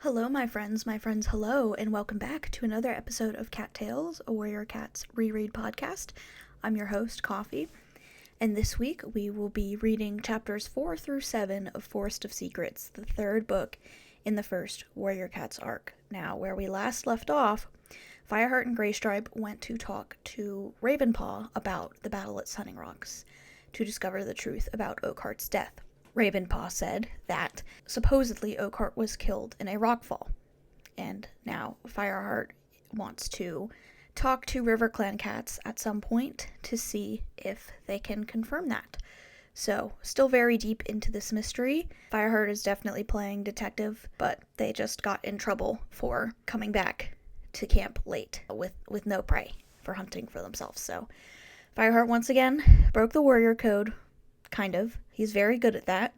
Hello, my friends, hello, and welcome back to another episode of Cat Tales, a Warrior Cats reread podcast. I'm your host, Coffee, and this week we will be reading chapters 4 through 7 of Forest of Secrets, the third book in the first Warrior Cats arc. Now, where we last left off, Fireheart and Graystripe went to talk to Ravenpaw about the battle at Sunning Rocks to discover the truth about Oakheart's death. Ravenpaw said that supposedly Oakheart was killed in a rockfall, and now Fireheart wants to talk to RiverClan cats at some point to see if they can confirm that. So, still very deep into this mystery. Fireheart is definitely playing detective, but they just got in trouble for coming back to camp late with no prey for hunting for themselves. So, Fireheart once again broke the warrior code. Kind of. He's very good at that.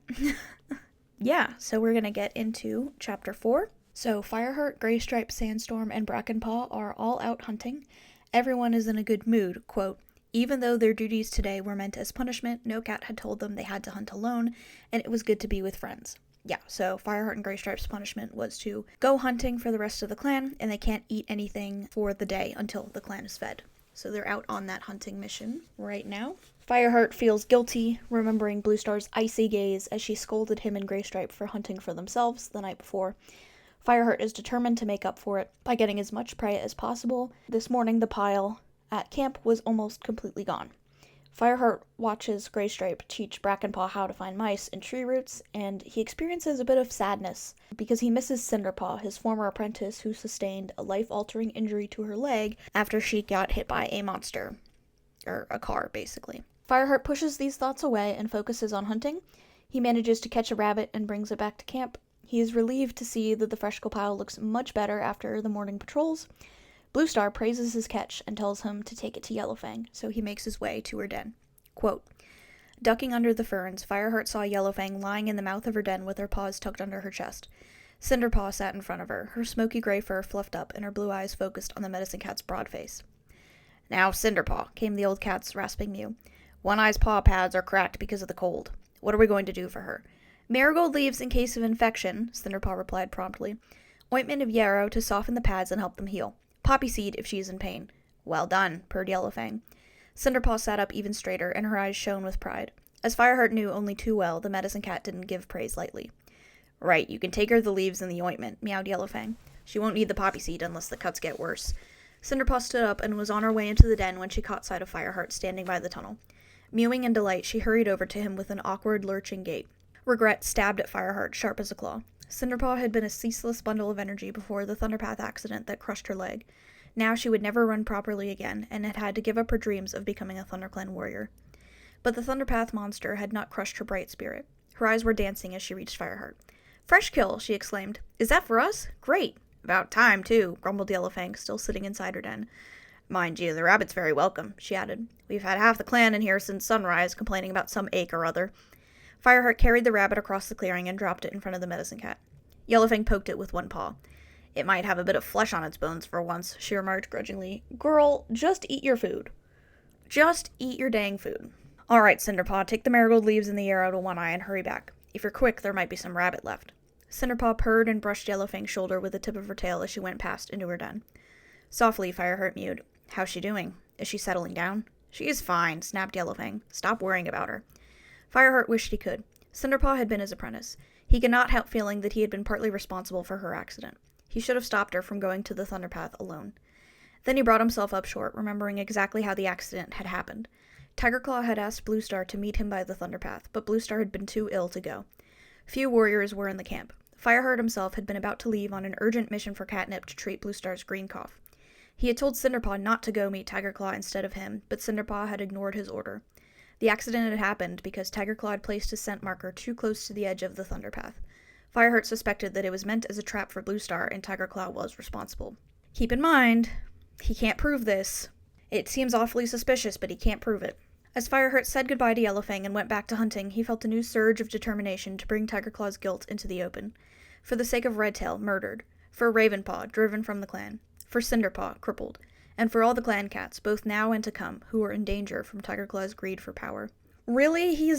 Yeah, so we're going to get into chapter 4. So Fireheart, Graystripe, Sandstorm, and Brackenpaw are all out hunting. Everyone is in a good mood, quote, even though their duties today were meant as punishment, no cat had told them they had to hunt alone, and it was good to be with friends. Yeah, so Fireheart and Graystripe's punishment was to go hunting for the rest of the clan, and they can't eat anything for the day until the clan is fed. So they're out on that hunting mission right now. Fireheart feels guilty, remembering Bluestar's icy gaze as she scolded him and Graystripe for hunting for themselves the night before. Fireheart is determined to make up for it by getting as much prey as possible. This morning, the pile at camp was almost completely gone. Fireheart watches Graystripe teach Brackenpaw how to find mice in tree roots, and he experiences a bit of sadness because he misses Cinderpaw, his former apprentice who sustained a life-altering injury to her leg after she got hit by a monster. Or a car, basically. Fireheart pushes these thoughts away and focuses on hunting. He manages to catch a rabbit and brings it back to camp. He is relieved to see that the fresh pile looks much better after the morning patrols. Bluestar praises his catch and tells him to take it to Yellowfang, so he makes his way to her den. Quote, ducking under the ferns, Fireheart saw Yellowfang lying in the mouth of her den with her paws tucked under her chest. Cinderpaw sat in front of her, her smoky gray fur fluffed up and her blue eyes focused on the medicine cat's broad face. Now, Cinderpaw, came the old cat's rasping mew. One Eye's paw pads are cracked because of the cold. What are we going to do for her? Marigold leaves in case of infection, Cinderpaw replied promptly. Ointment of yarrow to soften the pads and help them heal. Poppy seed if she is in pain. Well done, purred Yellowfang. Cinderpaw sat up even straighter, and her eyes shone with pride. As Fireheart knew only too well, the medicine cat didn't give praise lightly. Right, you can take her the leaves and the ointment, meowed Yellowfang. She won't need the poppy seed unless the cuts get worse. Cinderpaw stood up and was on her way into the den when she caught sight of Fireheart standing by the tunnel. Mewing in delight, she hurried over to him with an awkward, lurching gait. Regret stabbed at Fireheart, sharp as a claw. Cinderpaw had been a ceaseless bundle of energy before the Thunderpath accident that crushed her leg. Now she would never run properly again, and had to give up her dreams of becoming a ThunderClan warrior. But the Thunderpath monster had not crushed her bright spirit. Her eyes were dancing as she reached Fireheart. Fresh kill, she exclaimed. Is that for us? Great. About time, too, grumbled Yellowfang, still sitting inside her den. Mind you, the rabbit's very welcome, she added. We've had half the clan in here since sunrise, complaining about some ache or other. Fireheart carried the rabbit across the clearing and dropped it in front of the medicine cat. Yellowfang poked it with one paw. It might have a bit of flesh on its bones for once, she remarked grudgingly. Girl, just eat your food. Just eat your dang food. All right, Cinderpaw, take the marigold leaves and the yarrow to One Eye and hurry back. If you're quick, there might be some rabbit left. Cinderpaw purred and brushed Yellowfang's shoulder with the tip of her tail as she went past into her den. Softly, Fireheart mewed. How's she doing? Is she settling down? She is fine, snapped Yellowfang. Stop worrying about her. Fireheart wished he could. Cinderpaw had been his apprentice. He could not help feeling that he had been partly responsible for her accident. He should have stopped her from going to the Thunderpath alone. Then he brought himself up short, remembering exactly how the accident had happened. Tigerclaw had asked Bluestar to meet him by the Thunderpath, but Bluestar had been too ill to go. Few warriors were in the camp. Fireheart himself had been about to leave on an urgent mission for catnip to treat Bluestar's green cough. He had told Cinderpaw not to go meet Tigerclaw instead of him, but Cinderpaw had ignored his order. The accident had happened because Tigerclaw had placed his scent marker too close to the edge of the Thunderpath. Fireheart suspected that it was meant as a trap for Bluestar, and Tigerclaw was responsible. Keep in mind, he can't prove this. It seems awfully suspicious, but he can't prove it. As Fireheart said goodbye to Yellowfang and went back to hunting, he felt a new surge of determination to bring Tigerclaw's guilt into the open. For the sake of Redtail, murdered. For Ravenpaw, driven from the clan. For Cinderpaw, crippled. And for all the clan cats, both now and to come, who were in danger from Tigerclaw's greed for power. Really,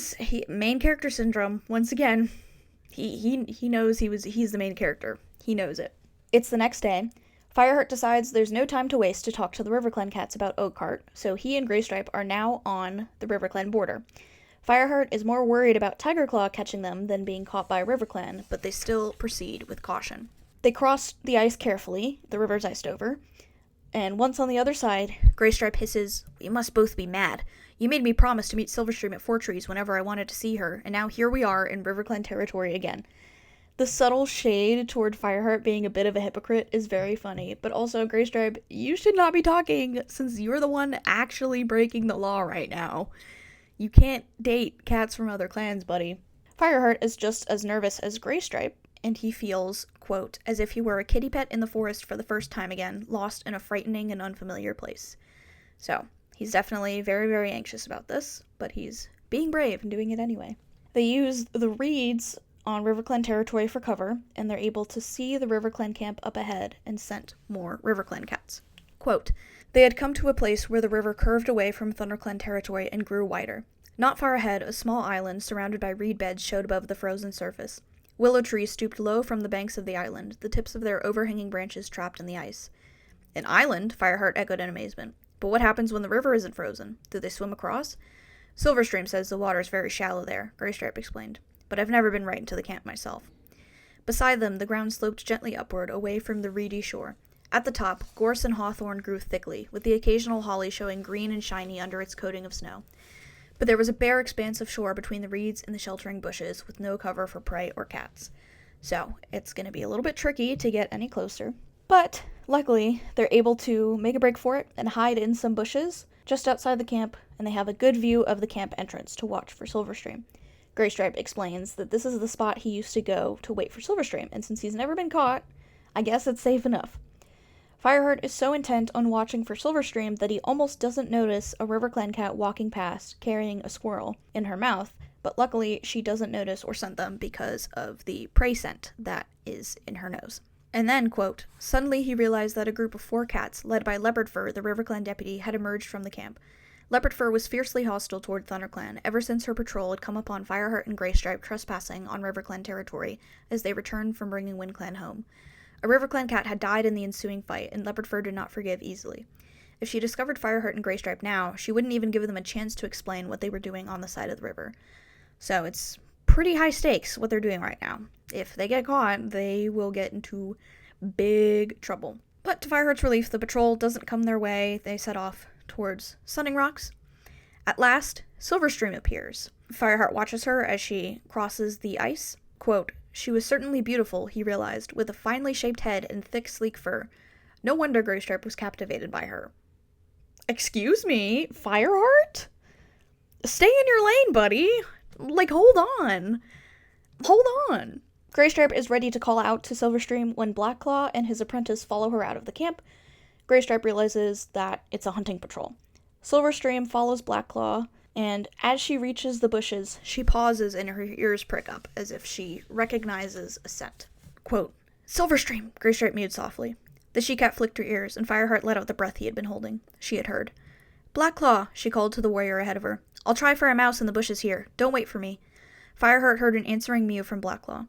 main character syndrome, once again. He knows he's the main character. He knows it. It's the next day. Fireheart decides there's no time to waste to talk to the RiverClan cats about Oakheart, so he and Graystripe are now on the RiverClan border. Fireheart is more worried about Tigerclaw catching them than being caught by RiverClan, but they still proceed with caution. They cross the ice carefully, the river's iced over, and once on the other side, Graystripe hisses, "We must both be mad. You made me promise to meet Silverstream at Four Trees whenever I wanted to see her, and now here we are in RiverClan territory again." The subtle shade toward Fireheart being a bit of a hypocrite is very funny, but also, Graystripe, you should not be talking since you're the one actually breaking the law right now. You can't date cats from other clans, buddy. Fireheart is just as nervous as Graystripe, and he feels, quote, as if he were a kitty pet in the forest for the first time again, lost in a frightening and unfamiliar place. So, he's definitely very, very anxious about this, but he's being brave and doing it anyway. They use the reeds on RiverClan territory for cover, and they're able to see the RiverClan camp up ahead and scent more RiverClan cats. Quote, they had come to a place where the river curved away from ThunderClan territory and grew wider. Not far ahead, a small island surrounded by reed beds showed above the frozen surface. Willow trees stooped low from the banks of the island, the tips of their overhanging branches trapped in the ice. An island? Fireheart echoed in amazement. But what happens when the river isn't frozen? Do they swim across? Silverstream says the water's very shallow there, Graystripe explained. But I've never been right into the camp myself. Beside them, the ground sloped gently upward, away from the reedy shore. At the top, gorse and hawthorn grew thickly, with the occasional holly showing green and shiny under its coating of snow. But there was a bare expanse of shore between the reeds and the sheltering bushes, with no cover for prey or cats. So, it's going to be a little bit tricky to get any closer. But, luckily, they're able to make a break for it and hide in some bushes just outside the camp, and they have a good view of the camp entrance to watch for Silverstream. Graystripe explains that this is the spot he used to go to wait for Silverstream, and since he's never been caught, I guess it's safe enough. Fireheart is so intent on watching for Silverstream that he almost doesn't notice a RiverClan cat walking past, carrying a squirrel in her mouth, but luckily she doesn't notice or scent them because of the prey scent that is in her nose. And then, quote, suddenly he realized that a group of 4 cats, led by Leopardfur, the RiverClan deputy, had emerged from the camp. Leopardfur was fiercely hostile toward ThunderClan ever since her patrol had come upon Fireheart and Graystripe trespassing on RiverClan territory as they returned from bringing WindClan home. A RiverClan cat had died in the ensuing fight, and Leopardfur did not forgive easily. If she discovered Fireheart and Graystripe now, she wouldn't even give them a chance to explain what they were doing on the side of the river. So it's pretty high stakes what they're doing right now. If they get caught, they will get into big trouble. But to Fireheart's relief, the patrol doesn't come their way. They set off towards Sunning Rocks. At last, Silverstream appears. Fireheart watches her as she crosses the ice. Quote, she was certainly beautiful, he realized, with a finely shaped head and thick, sleek fur. No wonder Graystripe was captivated by her. Excuse me, Fireheart? Stay in your lane, buddy. Hold on. Hold on. Graystripe is ready to call out to Silverstream when Blackclaw and his apprentice follow her out of the camp. Graystripe realizes that it's a hunting patrol. Silverstream follows Blackclaw, and as she reaches the bushes, she pauses and her ears prick up, as if she recognizes a scent. Quote, Silverstream, Graystripe mewed softly. The she-cat flicked her ears, and Fireheart let out the breath he had been holding. She had heard. Blackclaw, she called to the warrior ahead of her. I'll try for a mouse in the bushes here. Don't wait for me. Fireheart heard an answering mew from Blackclaw.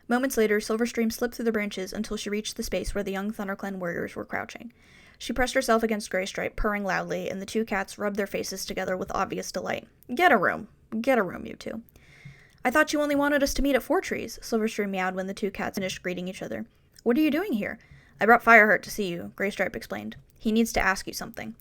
Moments later, Silverstream slipped through the branches until she reached the space where the young ThunderClan warriors were crouching. She pressed herself against Graystripe, purring loudly, and the 2 cats rubbed their faces together with obvious delight. Get a room, you 2. I thought you only wanted us to meet at Four Trees, Silverstream meowed when the 2 cats finished greeting each other. What are you doing here? I brought Fireheart to see you, Graystripe explained. He needs to ask you something.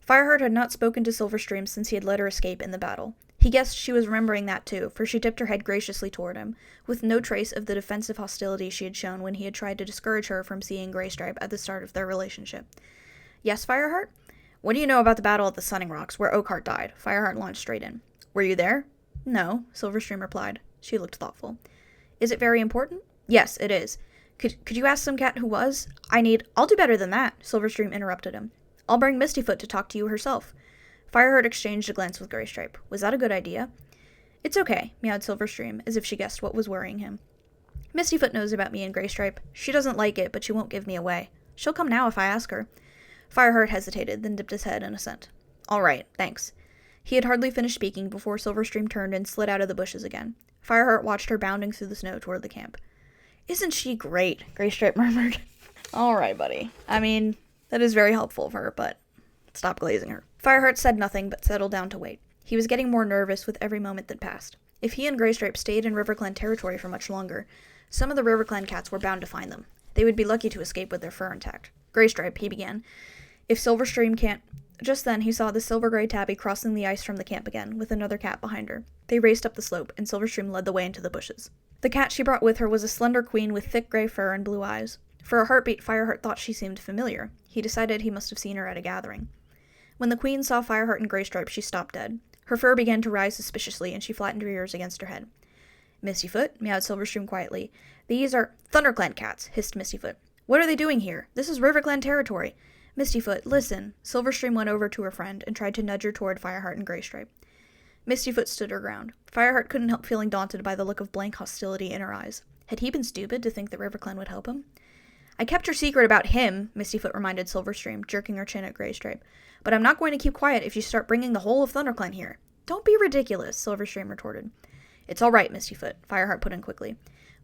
Fireheart had not spoken to Silverstream since he had let her escape in the battle. He guessed she was remembering that too, for she tipped her head graciously toward him, with no trace of the defensive hostility she had shown when he had tried to discourage her from seeing Graystripe at the start of their relationship. Yes, Fireheart? What do you know about the battle at the Sunning Rocks, where Oakheart died? Fireheart launched straight in. Were you there? No, Silverstream replied. She looked thoughtful. Is it very important? Yes, it is. Could you ask some cat who was? I'll do better than that, Silverstream interrupted him. I'll bring Mistyfoot to talk to you herself. Fireheart exchanged a glance with Graystripe. Was that a good idea? It's okay, meowed Silverstream, as if she guessed what was worrying him. Mistyfoot knows about me and Graystripe. She doesn't like it, but she won't give me away. She'll come now if I ask her. Fireheart hesitated, then dipped his head in assent. All right, thanks. He had hardly finished speaking before Silverstream turned and slid out of the bushes again. Fireheart watched her bounding through the snow toward the camp. Isn't she great? Graystripe murmured. All right, buddy. I mean, that is very helpful of her, but stop glazing her. Fireheart said nothing but settled down to wait. He was getting more nervous with every moment that passed. If he and Graystripe stayed in RiverClan territory for much longer, some of the RiverClan cats were bound to find them. They would be lucky to escape with their fur intact. Graystripe, he began. If Silverstream can't... Just then, he saw the silver-gray tabby crossing the ice from the camp again, with another cat behind her. They raced up the slope, and Silverstream led the way into the bushes. The cat she brought with her was a slender queen with thick gray fur and blue eyes. For a heartbeat, Fireheart thought she seemed familiar. He decided he must have seen her at a gathering. When the queen saw Fireheart and Graystripe, she stopped dead. Her fur began to rise suspiciously, and she flattened her ears against her head. Mistyfoot, meowed Silverstream quietly. These are ThunderClan cats, hissed Mistyfoot. What are they doing here? This is RiverClan territory. Mistyfoot, listen. Silverstream went over to her friend and tried to nudge her toward Fireheart and Graystripe. Mistyfoot stood her ground. Fireheart couldn't help feeling daunted by the look of blank hostility in her eyes. Had he been stupid to think that RiverClan would help him? I kept your secret about him, Mistyfoot reminded Silverstream, jerking her chin at Graystripe. But I'm not going to keep quiet if you start bringing the whole of ThunderClan here. Don't be ridiculous, Silverstream retorted. It's all right, Mistyfoot, Fireheart put in quickly.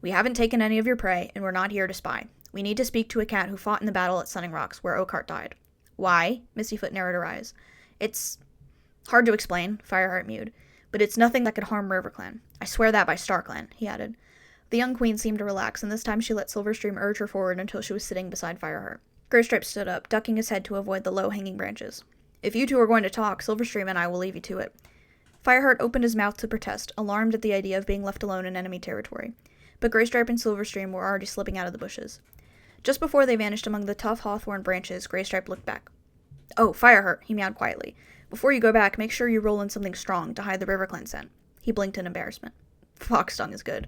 We haven't taken any of your prey, and we're not here to spy. We need to speak to a cat who fought in the battle at Sunning Rocks, where Oakhart died. Why? Mistyfoot narrowed her eyes. It's hard to explain, Fireheart mewed, but it's nothing that could harm RiverClan. I swear that by StarClan, he added. The young queen seemed to relax, and this time she let Silverstream urge her forward until she was sitting beside Fireheart. Graystripe stood up, ducking his head to avoid the low-hanging branches. If you two are going to talk, Silverstream and I will leave you to it. Fireheart opened his mouth to protest, alarmed at the idea of being left alone in enemy territory. But Graystripe and Silverstream were already slipping out of the bushes. Just before they vanished among the tough hawthorn branches, Graystripe looked back. Oh, Fireheart, he meowed quietly. Before you go back, make sure you roll in something strong to hide the RiverClan scent. He blinked in embarrassment. Fox stung is good.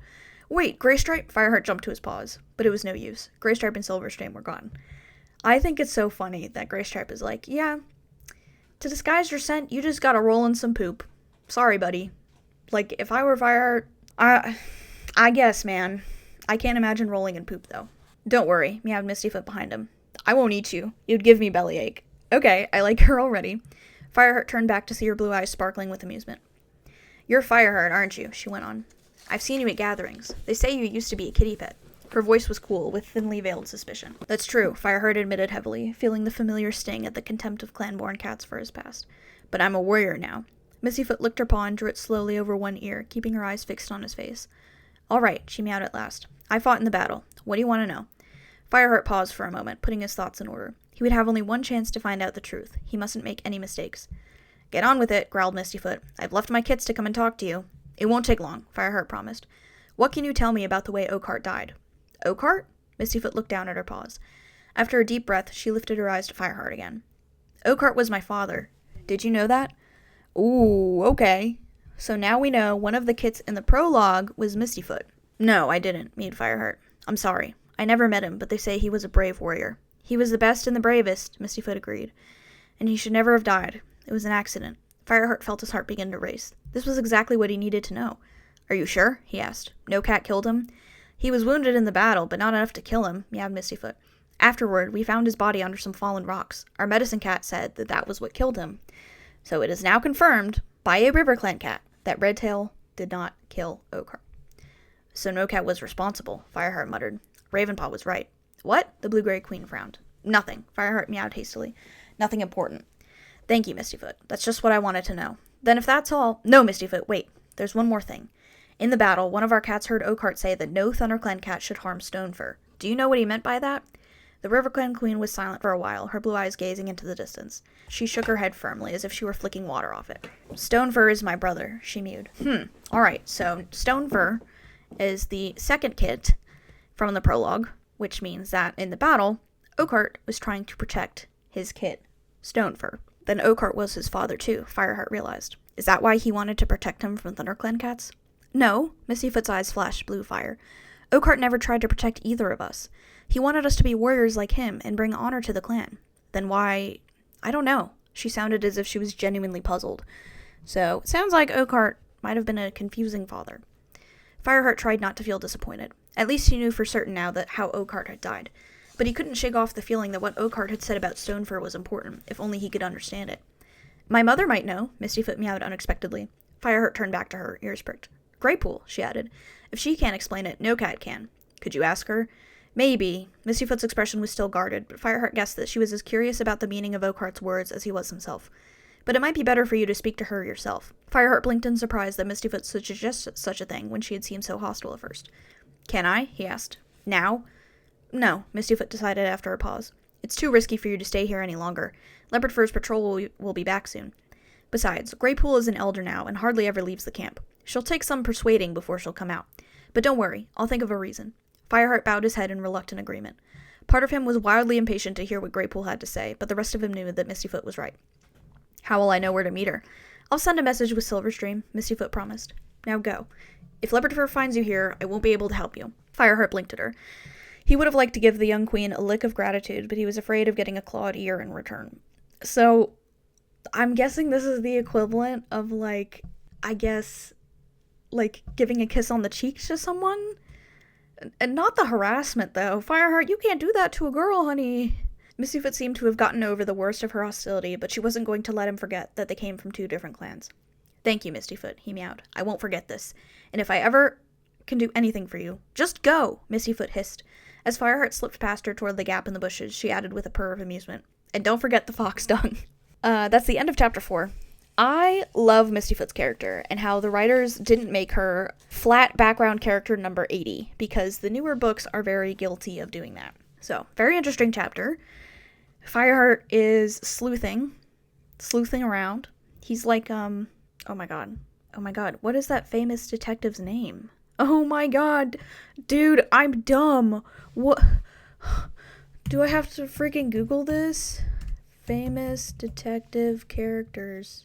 Wait, Graystripe? Fireheart jumped to his paws, but it was no use. Graystripe and Silverstream were gone. I think it's so funny that Graystripe is like, yeah, to disguise your scent, you just gotta roll in some poop. Sorry, buddy. Like, if I were Fireheart, I guess, man. I can't imagine rolling in poop, though. Don't worry, meowed Mistyfoot behind him. I won't eat you. You'd give me bellyache. Okay, I like her already. Fireheart turned back to see her blue eyes sparkling with amusement. You're Fireheart, aren't you? She went on. I've seen you at gatherings. They say you used to be a kitty pet. Her voice was cool, with thinly veiled suspicion. That's true, Fireheart admitted heavily, feeling the familiar sting at the contempt of clan-born cats for his past. But I'm a warrior now. Mistyfoot licked her paw and drew it slowly over one ear, keeping her eyes fixed on his face. All right, she meowed at last. I fought in the battle. What do you want to know? Fireheart paused for a moment, putting his thoughts in order. He would have only one chance to find out the truth. He mustn't make any mistakes. Get on with it, growled Mistyfoot. I've left my kits to come and talk to you. It won't take long, Fireheart promised. What can you tell me about the way Oakhart died? Oakhart? Mistyfoot looked down at her paws. After a deep breath, she lifted her eyes to Fireheart again. Oakhart was my father. Did you know that? Ooh, okay. So now we know one of the kits in the prologue was Mistyfoot. No, I didn't, mewed Fireheart. I'm sorry. I never met him, but they say he was a brave warrior. He was the best and the bravest, Mistyfoot agreed. And he should never have died. It was an accident. Fireheart felt his heart begin to race. This was exactly what he needed to know. Are you sure? He asked. No cat killed him? He was wounded in the battle, but not enough to kill him, meowed Mistyfoot. Afterward, we found his body under some fallen rocks. Our medicine cat said that that was what killed him. So it is now confirmed, by a RiverClan cat, that Redtail did not kill Oakhart. So no cat was responsible, Fireheart muttered. Ravenpaw was right. What? The blue-gray queen frowned. Nothing, Fireheart meowed hastily. Nothing important. Thank you, Mistyfoot. That's just what I wanted to know. Then if that's all... No, Mistyfoot, wait. There's one more thing. In the battle, one of our cats heard Oakhart say that no ThunderClan cat should harm Stonefur. Do you know what he meant by that? The RiverClan queen was silent for a while, her blue eyes gazing into the distance. She shook her head firmly, as if she were flicking water off it. Stonefur is my brother, she mewed. Alright, so Stonefur is the second kit from the prologue, which means that in the battle, Oakhart was trying to protect his kit, Stonefur. Then Oakhart was his father too, Fireheart realized. Is that why he wanted to protect him from ThunderClan cats? No, Mistyfoot's eyes flashed blue fire. Oakhart never tried to protect either of us. He wanted us to be warriors like him and bring honor to the clan. Then why... I don't know. She sounded as if she was genuinely puzzled. So, it sounds like Oakhart might have been a confusing father. Fireheart tried not to feel disappointed. At least he knew for certain now that how Oakhart had died. But he couldn't shake off the feeling that what Oakhart had said about Stonefur was important, if only he could understand it. My mother might know, Mistyfoot meowed unexpectedly. Fireheart turned back to her, ears pricked. Greypool, she added. If she can't explain it, no cat can. Could you ask her? Maybe. Missyfoot's expression was still guarded, but Fireheart guessed that she was as curious about the meaning of Oakheart's words as he was himself. But it might be better for you to speak to her yourself. Fireheart blinked in surprise that Missyfoot should suggest such a thing when she had seemed so hostile at first. Can I? He asked. Now? No, Missyfoot decided after a pause. It's too risky for you to stay here any longer. Leopard Fur's patrol will be back soon. Besides, Greypool is an elder now and hardly ever leaves the camp. She'll take some persuading before she'll come out. But don't worry, I'll think of a reason. Fireheart bowed his head in reluctant agreement. Part of him was wildly impatient to hear what Greypool had to say, but the rest of him knew that Missyfoot was right. How will I know where to meet her? I'll send a message with Silverstream, Missyfoot promised. Now go. If Leopard Fur finds you here, I won't be able to help you. Fireheart blinked at her. He would have liked to give the young queen a lick of gratitude, but he was afraid of getting a clawed ear in return. So, I'm guessing this is the equivalent of, giving a kiss on the cheek to someone? And not the harassment, though. Fireheart, you can't do that to a girl, honey. Missyfoot seemed to have gotten over the worst of her hostility, but she wasn't going to let him forget that they came from 2 different clans. Thank you, Missyfoot, he meowed. I won't forget this. And if I ever can do anything for you, just go, Missyfoot hissed. As Fireheart slipped past her toward the gap in the bushes, she added with a purr of amusement. And don't forget the fox dung. That's the end of chapter 4. I love Missyfoot's character and how the writers didn't make her flat background character number 80 because the newer books are very guilty of doing that. So, very interesting chapter. Fireheart is sleuthing around. He's like, oh my god, what is that famous detective's name? Oh my god, dude, I'm dumb. What? Do I have to freaking Google this? Famous detective characters.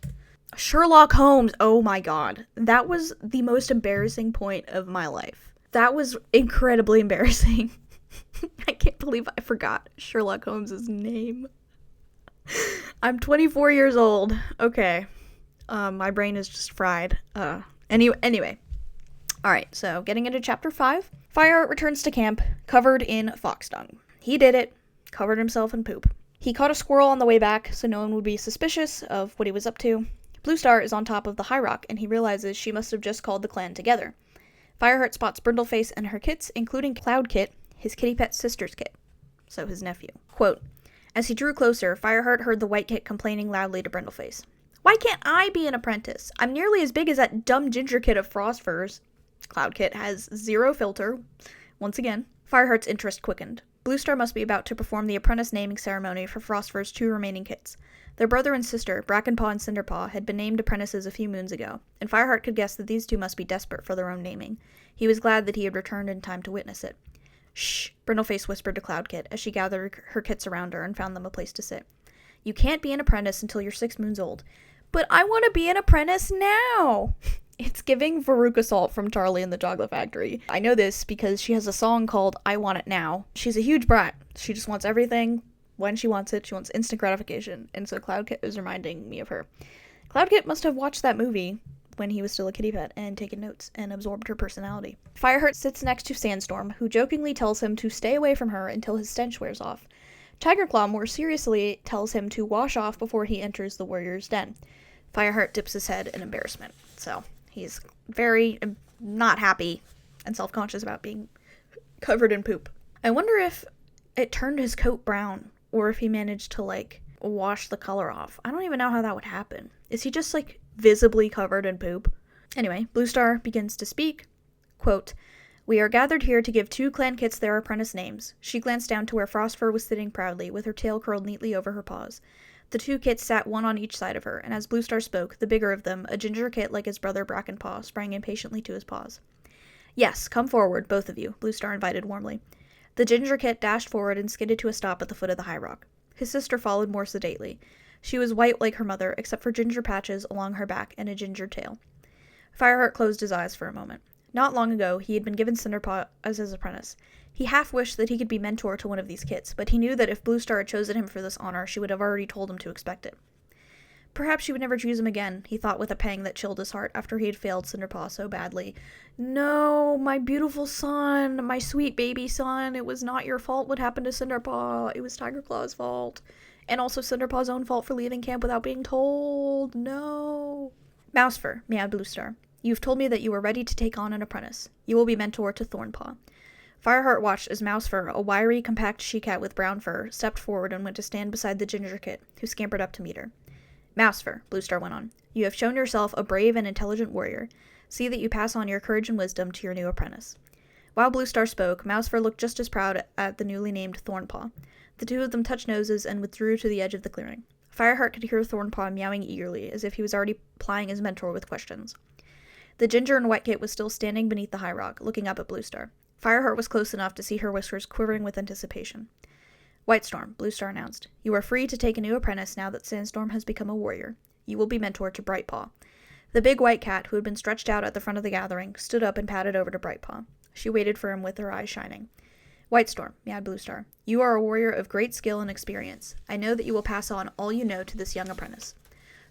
Sherlock Holmes. Oh my god. That was the most embarrassing point of my life. That was incredibly embarrassing. I can't believe I forgot Sherlock Holmes' name. I'm 24 years old. Okay. My brain is just fried. Anyway. Alright, so getting into chapter 5. Fireheart returns to camp, covered in fox dung. He did it. Covered himself in poop. He caught a squirrel on the way back, so no one would be suspicious of what he was up to. Bluestar is on top of the high rock, and he realizes she must have just called the clan together. Fireheart spots Brindleface and her kits, including Cloudkit, his kitty pet sister's kit. So his nephew. Quote, as he drew closer, Fireheart heard the white kit complaining loudly to Brindleface. Why can't I be an apprentice? I'm nearly as big as that dumb ginger kid of Frostfur's. Cloudkit has 0 filter. Once again, Fireheart's interest quickened. Bluestar must be about to perform the apprentice naming ceremony for Frostfur's 2 remaining kits. Their brother and sister, Brackenpaw and Cinderpaw, had been named apprentices a few moons ago, and Fireheart could guess that these 2 must be desperate for their own naming. He was glad that he had returned in time to witness it. Shh, Brindleface whispered to Cloudkit as she gathered her kits around her and found them a place to sit. You can't be an apprentice until you're 6 moons old. But I want to be an apprentice now! It's giving Veruca Salt from Charlie and the Chocolate Factory. I know this because she has a song called I Want It Now. She's a huge brat. She just wants everything when she wants it. She wants instant gratification. And so Cloudkit is reminding me of her. Cloudkit must have watched that movie when he was still a kitty pet and taken notes and absorbed her personality. Fireheart sits next to Sandstorm, who jokingly tells him to stay away from her until his stench wears off. Tigerclaw more seriously tells him to wash off before he enters the warrior's den. Fireheart dips his head in embarrassment. So he's very not happy and self-conscious about being covered in poop. I wonder if it turned his coat brown or if he managed to, wash the color off. I don't even know how that would happen. Is he just, visibly covered in poop? Anyway, Bluestar begins to speak. Quote, we are gathered here to give 2 clan kits their apprentice names. She glanced down to where Frostfur was sitting proudly, with her tail curled neatly over her paws. The 2 kits sat one on each side of her, and as Bluestar spoke, the bigger of them, a ginger kit like his brother Brackenpaw, sprang impatiently to his paws. Yes, come forward, both of you, Bluestar invited warmly. The ginger kit dashed forward and skidded to a stop at the foot of the high rock. His sister followed more sedately. She was white like her mother, except for ginger patches along her back and a ginger tail. Fireheart closed his eyes for a moment. Not long ago, he had been given Cinderpaw as his apprentice. He half wished that he could be mentor to one of these kits, but he knew that if Bluestar had chosen him for this honor, she would have already told him to expect it. Perhaps she would never choose him again, he thought with a pang that chilled his heart after he had failed Cinderpaw so badly. No, my beautiful son, my sweet baby son, it was not your fault what happened to Cinderpaw. It was Tigerclaw's fault. And also Cinderpaw's own fault for leaving camp without being told. No. Mousefur, meowed Bluestar. You've told me that you are ready to take on an apprentice. You will be mentor to Thornpaw. Fireheart watched as Mousefur, a wiry, compact she-cat with brown fur, stepped forward and went to stand beside the ginger kit, who scampered up to meet her. Mousefur, Bluestar went on, you have shown yourself a brave and intelligent warrior. See that you pass on your courage and wisdom to your new apprentice. While Bluestar spoke, Mousefur looked just as proud at the newly named Thornpaw. The two of them touched noses and withdrew to the edge of the clearing. Fireheart could hear Thornpaw meowing eagerly, as if he was already plying his mentor with questions. The ginger and white kit was still standing beneath the high rock, looking up at Bluestar. Fireheart was close enough to see her whiskers quivering with anticipation. Whitestorm, Bluestar announced. You are free to take a new apprentice now that Sandstorm has become a warrior. You will be mentor to Brightpaw. The big white cat, who had been stretched out at the front of the gathering, stood up and padded over to Brightpaw. She waited for him with her eyes shining. Whitestorm, meowed Bluestar. You are a warrior of great skill and experience. I know that you will pass on all you know to this young apprentice.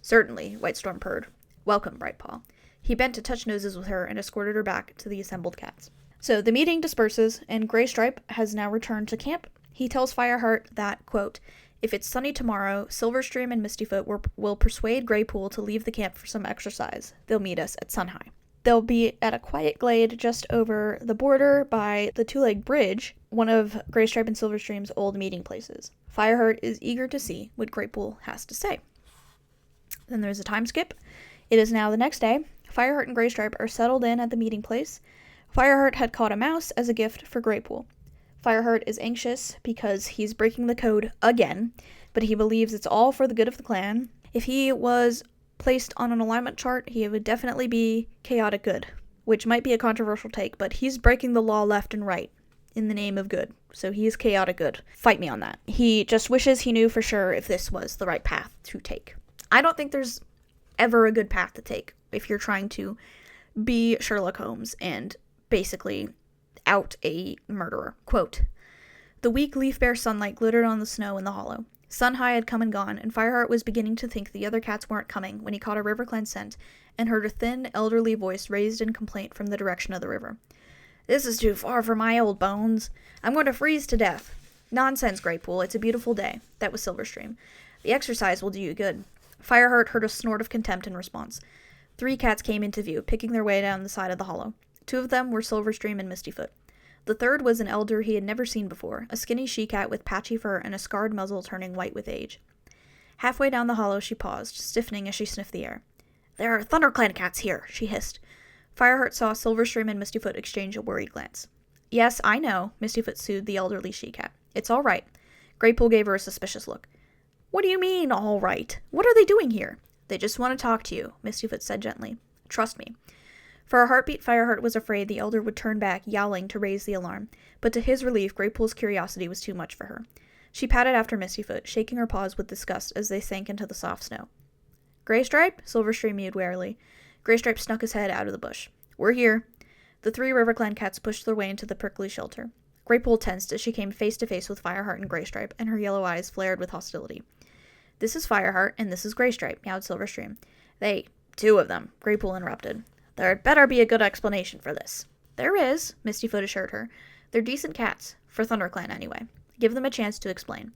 Certainly, Whitestorm purred. Welcome, Brightpaw. He bent to touch noses with her and escorted her back to the assembled cats. So the meeting disperses, and Graystripe has now returned to camp. He tells Fireheart that, quote, if it's sunny tomorrow, Silverstream and Mistyfoot will persuade Graypool to leave the camp for some exercise. They'll meet us at Sunhigh. They'll be at a quiet glade just over the border by the Two-Leg Bridge, one of Graystripe and Silverstream's old meeting places. Fireheart is eager to see what Graypool has to say. Then there's a time skip. It is now the next day. Fireheart and Graystripe are settled in at the meeting place. Fireheart had caught a mouse as a gift for Graypool. Fireheart is anxious because he's breaking the code again, but he believes it's all for the good of the clan. If he was placed on an alignment chart, he would definitely be chaotic good, which might be a controversial take, but he's breaking the law left and right in the name of good, so he is chaotic good. Fight me on that. He just wishes he knew for sure if this was the right path to take. I don't think there's ever a good path to take if you're trying to be Sherlock Holmes and basically out a murderer. Quote, the weak leaf-bare sunlight glittered on the snow in the hollow. Sunhigh had come and gone, and Fireheart was beginning to think the other cats weren't coming when he caught a RiverClan scent and heard a thin, elderly voice raised in complaint from the direction of the river. This is too far for my old bones. I'm going to freeze to death. Nonsense, Graypool. It's a beautiful day. That was Silverstream. The exercise will do you good. Fireheart heard a snort of contempt in response. 3 cats came into view, picking their way down the side of the hollow. 2 of them were Silverstream and Mistyfoot. The third was an elder he had never seen before, a skinny she-cat with patchy fur and a scarred muzzle turning white with age. Halfway down the hollow she paused, stiffening as she sniffed the air. There are ThunderClan cats here, she hissed. Fireheart saw Silverstream and Mistyfoot exchange a worried glance. Yes, I know, Mistyfoot soothed the elderly she-cat. It's all right. Graypool gave her a suspicious look. What do you mean, all right? What are they doing here? They just want to talk to you, Mistyfoot said gently. Trust me. For a heartbeat, Fireheart was afraid the elder would turn back, yowling to raise the alarm, but to his relief, Graypool's curiosity was too much for her. She patted after Mistyfoot, shaking her paws with disgust as they sank into the soft snow. Graystripe? Silverstream mewed warily. Graystripe snuck his head out of the bush. We're here. The 3 RiverClan cats pushed their way into the prickly shelter. Graypool tensed as she came face to face with Fireheart and Graystripe, and her yellow eyes flared with hostility. This is Fireheart, and this is Graystripe, meowed Silverstream. 2 of them, Graypool interrupted. There'd better be a good explanation for this. There is, Mistyfoot assured her. They're decent cats, for ThunderClan anyway. Give them a chance to explain.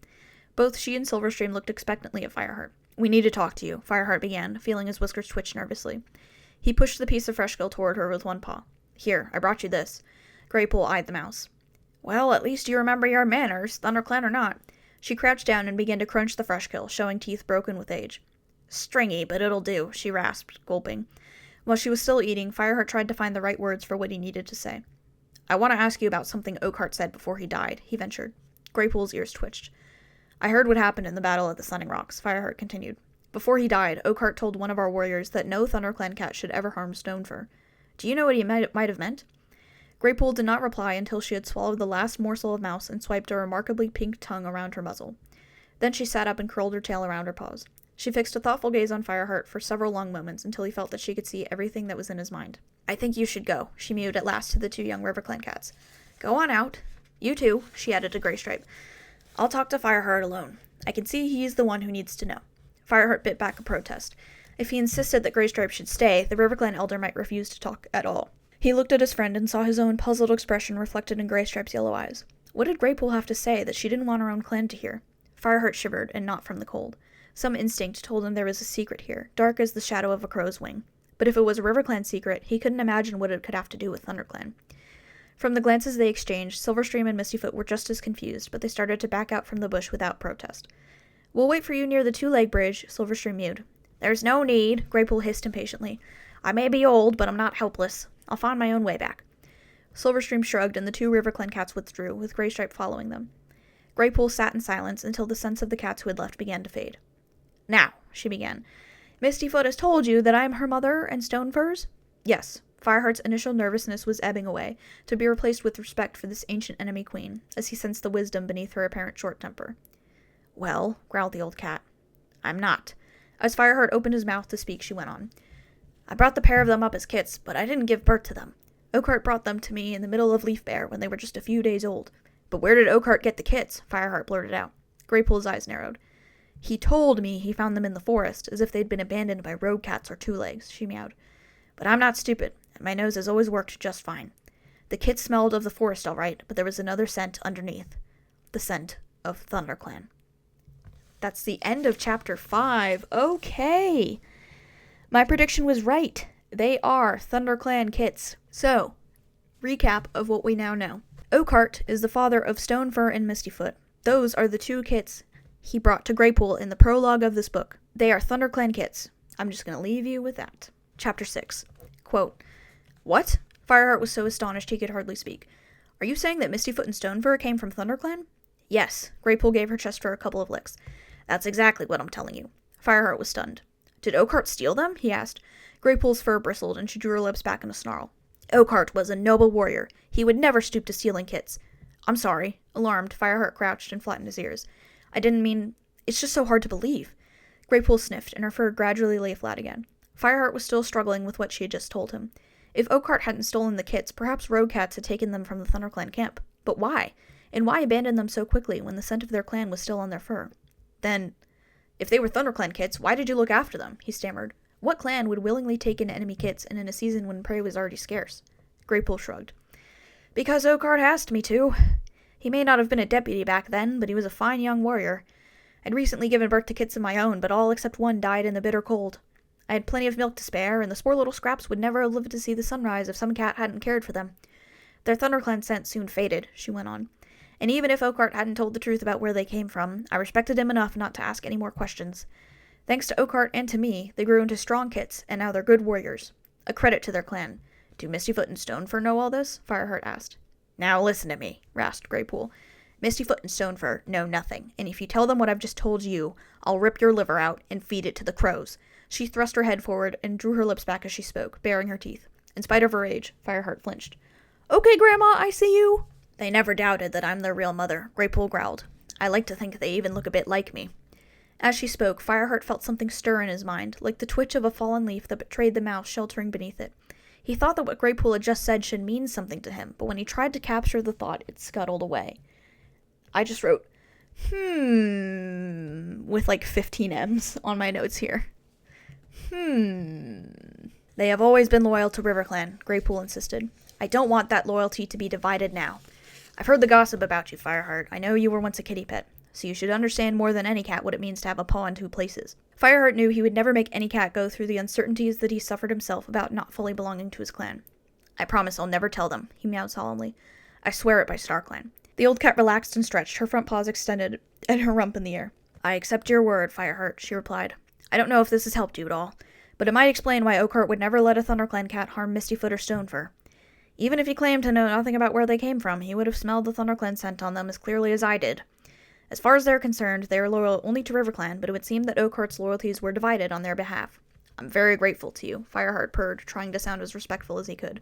Both she and Silverstream looked expectantly at Fireheart. We need to talk to you, Fireheart began, feeling his whiskers twitch nervously. He pushed the piece of freshkill toward her with one paw. Here, I brought you this. Graypool eyed the mouse. Well, at least you remember your manners, ThunderClan or not. She crouched down and began to crunch the freshkill, showing teeth broken with age. Stringy, but it'll do, she rasped, gulping. While she was still eating, Fireheart tried to find the right words for what he needed to say. I want to ask you about something Oakhart said before he died, he ventured. Graypool's ears twitched. I heard what happened in the battle at the Sunning Rocks, Fireheart continued. Before he died, Oakhart told one of our warriors that no ThunderClan cat should ever harm Stonefur. Do you know what he might have meant? Graypool did not reply until she had swallowed the last morsel of mouse and swiped a remarkably pink tongue around her muzzle. Then she sat up and curled her tail around her paws. She fixed a thoughtful gaze on Fireheart for several long moments until he felt that she could see everything that was in his mind. I think you should go, she mewed at last to the 2 young RiverClan cats. Go on out. You too, she added to Graystripe. I'll talk to Fireheart alone. I can see he is the one who needs to know. Fireheart bit back a protest. If he insisted that Graystripe should stay, the RiverClan elder might refuse to talk at all. He looked at his friend and saw his own puzzled expression reflected in Graystripe's yellow eyes. What did Graypool have to say that she didn't want her own clan to hear? Fireheart shivered, and not from the cold. Some instinct told him there was a secret here, dark as the shadow of a crow's wing. But if it was a RiverClan secret, he couldn't imagine what it could have to do with ThunderClan. From the glances they exchanged, Silverstream and Mistyfoot were just as confused, but they started to back out from the bush without protest. "We'll wait for you near the two-leg bridge," Silverstream mewed. "There's no need," Greypool hissed impatiently. "I may be old, but I'm not helpless. I'll find my own way back." Silverstream shrugged, and the two RiverClan cats withdrew, with Greystripe following them. Greypool sat in silence until the sense of the cats who had left began to fade. "Now," she began, "Mistyfoot has told you that I am her mother and Stonefur's?" "Yes." Fireheart's initial nervousness was ebbing away, to be replaced with respect for this ancient enemy queen, as he sensed the wisdom beneath her apparent short temper. "Well," growled the old cat, "I'm not." As Fireheart opened his mouth to speak, she went on. "I brought the pair of them up as kits, but I didn't give birth to them. Oakhart brought them to me in the middle of Leaf Bear when they were just a few days old." "But where did Oakhart get the kits?" Fireheart blurted out. Greypool's eyes narrowed. "He told me he found them in the forest, as if they'd been abandoned by rogue cats or two-legs," she meowed. "But I'm not stupid, and my nose has always worked just fine. The kits smelled of the forest all right, but there was another scent underneath. The scent of ThunderClan." That's the end of Chapter 5. Okay. My prediction was right. They are ThunderClan kits. So, recap of what we now know. Oakhart is the father of Stonefur and Mistyfoot. Those are the two kits he brought to Greypool in the prologue of this book. They are ThunderClan kits. I'm just going to leave you with that. Chapter 6. Quote, "What?" Fireheart was so astonished he could hardly speak. "Are you saying that Mistyfoot and Stonefur came from ThunderClan?" "Yes." Greypool gave her chest for a couple of licks. "That's exactly what I'm telling you." Fireheart was stunned. "Did Oakhart steal them?" he asked. Greypool's fur bristled, and she drew her lips back in a snarl. "Oakhart was a noble warrior. He would never stoop to stealing kits." "I'm sorry." Alarmed, Fireheart crouched and flattened his ears. "I didn't mean... It's just so hard to believe." Greypool sniffed, and her fur gradually lay flat again. Fireheart was still struggling with what she had just told him. If Oakhart hadn't stolen the kits, perhaps rogue cats had taken them from the ThunderClan camp. But why? And why abandon them so quickly when the scent of their clan was still on their fur? Then, if they were ThunderClan kits, why did you look after them? He stammered. What clan would willingly take in enemy kits and in a season when prey was already scarce? Greypool shrugged. "Because Oakhart asked me to. He may not have been a deputy back then, but he was a fine young warrior. I'd recently given birth to kits of my own, but all except one died in the bitter cold. I had plenty of milk to spare, and the poor little scraps would never have lived to see the sunrise if some cat hadn't cared for them. Their ThunderClan scent soon faded," she went on. "And even if Oakhart hadn't told the truth about where they came from, I respected him enough not to ask any more questions. Thanks to Oakhart and to me, they grew into strong kits, and now they're good warriors. A credit to their clan. Do Mistyfoot and Stonefur know all this?" Fireheart asked. "Now listen to me," rasped Greypool. "Mistyfoot and Stonefur know nothing, and if you tell them what I've just told you, I'll rip your liver out and feed it to the crows." She thrust her head forward and drew her lips back as she spoke, baring her teeth. In spite of her age, Fireheart flinched. "Okay, Grandma, I see you." "They never doubted that I'm their real mother," Greypool growled. "I like to think they even look a bit like me." As she spoke, Fireheart felt something stir in his mind, like the twitch of a fallen leaf that betrayed the mouse sheltering beneath it. He thought that what Greypool had just said should mean something to him, but when he tried to capture the thought, it scuttled away. I just wrote, with like 15 M's on my notes here. "They have always been loyal to RiverClan," Greypool insisted. "I don't want that loyalty to be divided now. I've heard the gossip about you, Fireheart. I know you were once a kitty pet, so you should understand more than any cat what it means to have a paw in two places." Fireheart knew he would never make any cat go through the uncertainties that he suffered himself about not fully belonging to his clan. "I promise I'll never tell them," he meowed solemnly. "I swear it by StarClan." The old cat relaxed and stretched, her front paws extended, and her rump in the air. "I accept your word, Fireheart," she replied. "I don't know if this has helped you at all, but it might explain why Oakhart would never let a ThunderClan cat harm Mistyfoot or Stonefur. Even if he claimed to know nothing about where they came from, he would have smelled the ThunderClan scent on them as clearly as I did. As far as they're concerned, they are loyal only to RiverClan, but it would seem that Oakhart's loyalties were divided on their behalf. I'm very grateful to you," Fireheart purred, trying to sound as respectful as he could.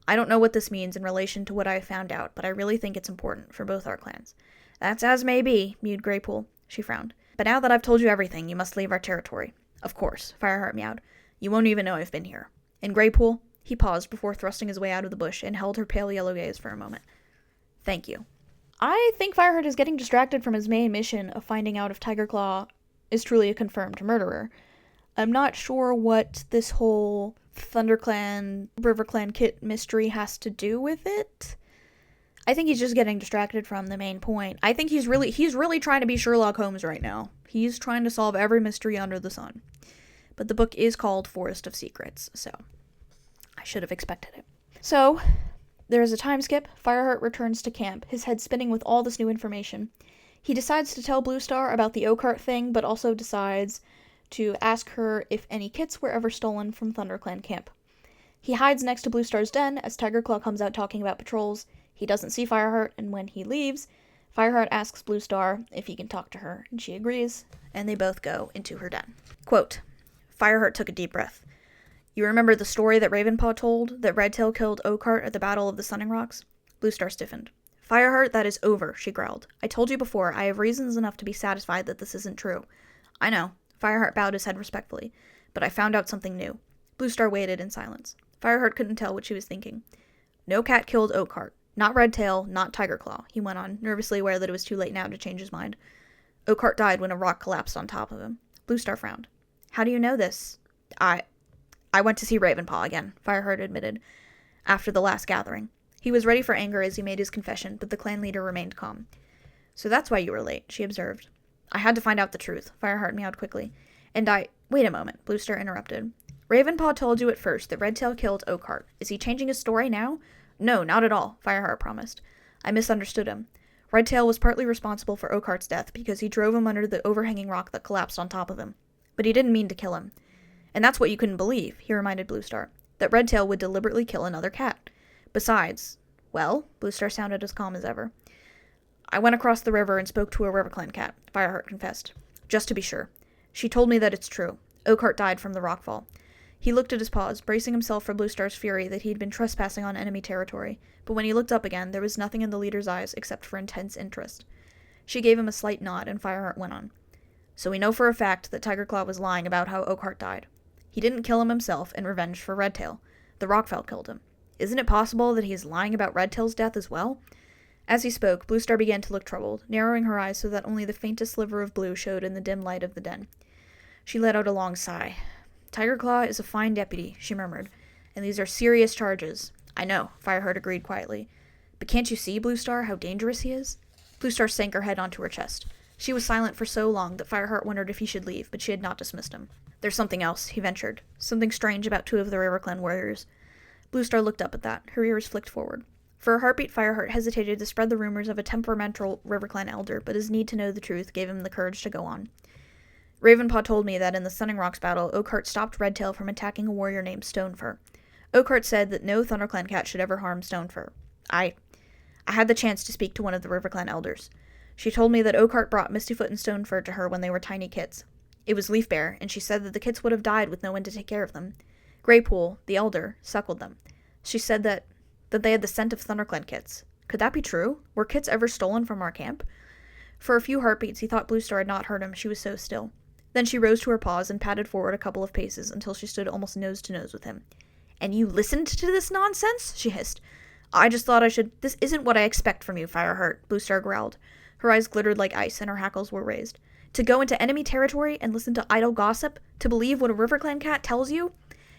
"I don't know what this means in relation to what I have found out, but I really think it's important for both our clans." "That's as may be," mewed Greypool. She frowned. "But now that I've told you everything, you must leave our territory." "Of course," Fireheart meowed. "You won't even know I've been here. And Greypool," he paused before thrusting his way out of the bush and held her pale yellow gaze for a moment. "Thank you." I think Fireheart is getting distracted from his main mission of finding out if Tigerclaw is truly a confirmed murderer. I'm not sure what this whole ThunderClan, RiverClan kit mystery has to do with it. I think he's just getting distracted from the main point. I think he's really trying to be Sherlock Holmes right now. He's trying to solve every mystery under the sun. but the book is called Forest of Secrets, so I should have expected it. So, there is a time skip. Fireheart returns to camp, his head spinning with all this new information. He decides to tell Bluestar about the Oakheart thing, but also decides to ask her if any kits were ever stolen from ThunderClan camp. He hides next to Bluestar's den as Tigerclaw comes out talking about patrols. He doesn't see Fireheart, and when he leaves, Fireheart asks Bluestar if he can talk to her, and she agrees, and they both go into her den. Quote, Fireheart took a deep breath. You remember the story that Ravenpaw told, that Redtail killed Oakheart at the Battle of the Sunning Rocks? Bluestar stiffened. Fireheart, that is over, she growled. I told you before, I have reasons enough to be satisfied that this isn't true. I know. Fireheart bowed his head respectfully. But I found out something new. Bluestar waited in silence. Fireheart couldn't tell what she was thinking. No cat killed Oakheart. Not Redtail, not Tigerclaw, he went on, nervously aware that it was too late now to change his mind. Oakheart died when a rock collapsed on top of him. Bluestar frowned. How do you know this? I went to see Ravenpaw again, Fireheart admitted, after the last gathering. He was ready for anger as he made his confession, but the clan leader remained calm. So that's why you were late, she observed. I had to find out the truth, Fireheart meowed quickly. Wait a moment, Bluestar interrupted. Ravenpaw told you at first that Redtail killed Oakheart. Is he changing his story now? No, not at all, Fireheart promised. I misunderstood him. Redtail was partly responsible for Oakheart's death because he drove him under the overhanging rock that collapsed on top of him. But he didn't mean to kill him. And that's what you couldn't believe, he reminded Bluestar, that Redtail would deliberately kill another cat. Besides, well, Bluestar sounded as calm as ever. I went across the river and spoke to a RiverClan cat, Fireheart confessed. Just to be sure. She told me that it's true. Oakheart died from the rockfall. He looked at his paws, bracing himself for Bluestar's fury that he'd been trespassing on enemy territory, but when he looked up again, there was nothing in the leader's eyes except for intense interest. She gave him a slight nod, and Fireheart went on. So we know for a fact that Tigerclaw was lying about how Oakheart died. He didn't kill him himself in revenge for Redtail. The rockfell killed him. Isn't it possible that he is lying about Redtail's death as well? As he spoke, Bluestar began to look troubled, narrowing her eyes so that only the faintest sliver of blue showed in the dim light of the den. She let out a long sigh. Tigerclaw is a fine deputy, she murmured, and these are serious charges. I know, Fireheart agreed quietly. But can't you see, Bluestar, how dangerous he is? Bluestar sank her head onto her chest. She was silent for so long that Fireheart wondered if he should leave, but she had not dismissed him. There's something else, he ventured. Something strange about two of the RiverClan warriors. Bluestar looked up at that, her ears flicked forward. For a heartbeat, Fireheart hesitated to spread the rumors of a temperamental RiverClan elder, but his need to know the truth gave him the courage to go on. Ravenpaw told me that in the Sunning Rocks battle, Oakheart stopped Redtail from attacking a warrior named Stonefur. Oakheart said that no ThunderClan cat should ever harm Stonefur. I had the chance to speak to one of the RiverClan elders. She told me that Oakheart brought Mistyfoot and Stonefur to her when they were tiny kits. It was Leafbear, and she said that the kits would have died with no one to take care of them. Greypool, the elder, suckled them. She said that they had the scent of ThunderClan kits. Could that be true? Were kits ever stolen from our camp? For a few heartbeats, he thought Bluestar had not heard him. She was so still. Then she rose to her paws and padded forward a couple of paces until she stood almost nose to nose with him. And you listened to this nonsense? She hissed. I just thought I should— This isn't what I expect from you, Fireheart, Bluestar growled. Her eyes glittered like ice and her hackles were raised. To go into enemy territory and listen to idle gossip? To believe what a RiverClan cat tells you?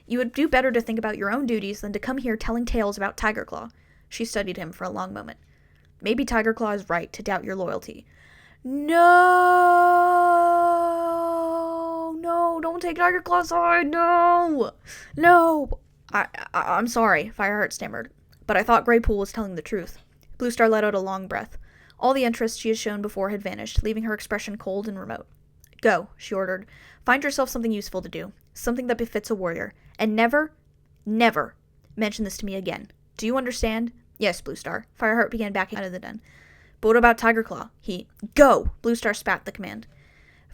You would do better to think about your own duties than to come here telling tales about Tigerclaw. She studied him for a long moment. Maybe Tigerclaw is right to doubt your loyalty. No, don't take Tigerclaw's side, no! I'm sorry, Fireheart stammered, but I thought Greypool was telling the truth. Bluestar let out a long breath. All the interest she had shown before had vanished, leaving her expression cold and remote. Go, she ordered. Find yourself something useful to do, something that befits a warrior, and never mention this to me again. Do you understand? Yes, Bluestar. Fireheart began backing out of the den. But what about Tigerclaw? Go! Bluestar spat the command.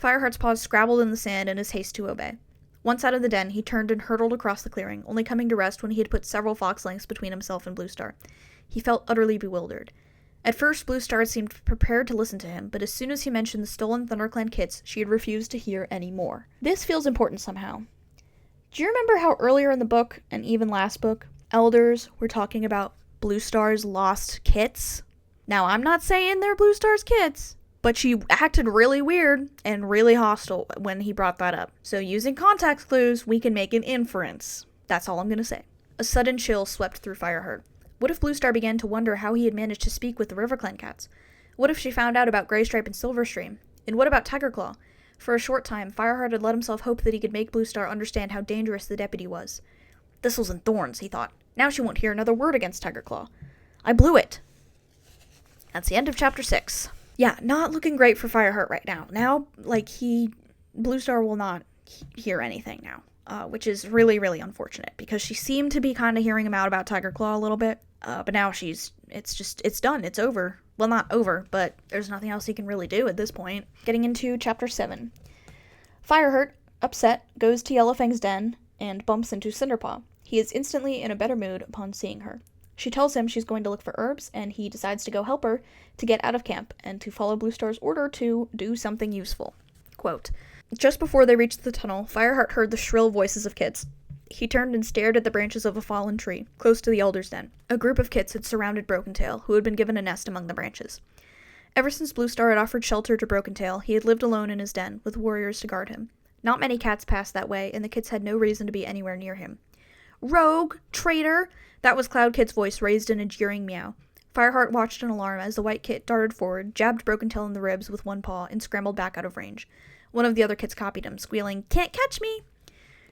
Fireheart's paws scrabbled in the sand in his haste to obey. Once out of the den, he turned and hurtled across the clearing, only coming to rest when he had put several fox lengths between himself and Bluestar. He felt utterly bewildered. At first, Bluestar seemed prepared to listen to him, but as soon as he mentioned the stolen ThunderClan kits, she had refused to hear any more. This feels important somehow. Do you remember how earlier in the book, and even last book, elders were talking about Bluestar's lost kits? Now, I'm not saying they're Bluestar's kits, but she acted really weird and really hostile when he brought that up. So using context clues, we can make an inference. That's all I'm going to say. A sudden chill swept through Fireheart. What if Bluestar began to wonder how he had managed to speak with the RiverClan cats? What if she found out about Greystripe and Silverstream? And what about Tigerclaw? For a short time, Fireheart had let himself hope that he could make Bluestar understand how dangerous the deputy was. Thistles and thorns, he thought. Now she won't hear another word against Tigerclaw. I blew it. That's the end of chapter 6. Yeah, not looking great for Fireheart right now. Now, Bluestar will not hear anything now, which is really, really unfortunate, because she seemed to be kind of hearing him out about Tigerclaw a little bit, but now it's done, it's over. Well, not over, but there's nothing else he can really do at this point. Getting into chapter 7. Fireheart, upset, goes to Yellowfang's den and bumps into Cinderpaw. He is instantly in a better mood upon seeing her. She tells him she's going to look for herbs, and he decides to go help her to get out of camp and to follow Bluestar's order to do something useful. Quote, just before they reached the tunnel, Fireheart heard the shrill voices of kids. He turned and stared at the branches of a fallen tree, close to the Elder's den. A group of kits had surrounded Broken-Tail, who had been given a nest among the branches. Ever since Bluestar had offered shelter to Broken-Tail, he had lived alone in his den, with warriors to guard him. Not many cats passed that way, and the kits had no reason to be anywhere near him. Rogue! Traitor! That was Cloudkit's voice, raised in a jeering meow. Fireheart watched in alarm as the white kit darted forward, jabbed Broken-Tail in the ribs with one paw, and scrambled back out of range. One of the other kits copied him, squealing, "Can't catch me!"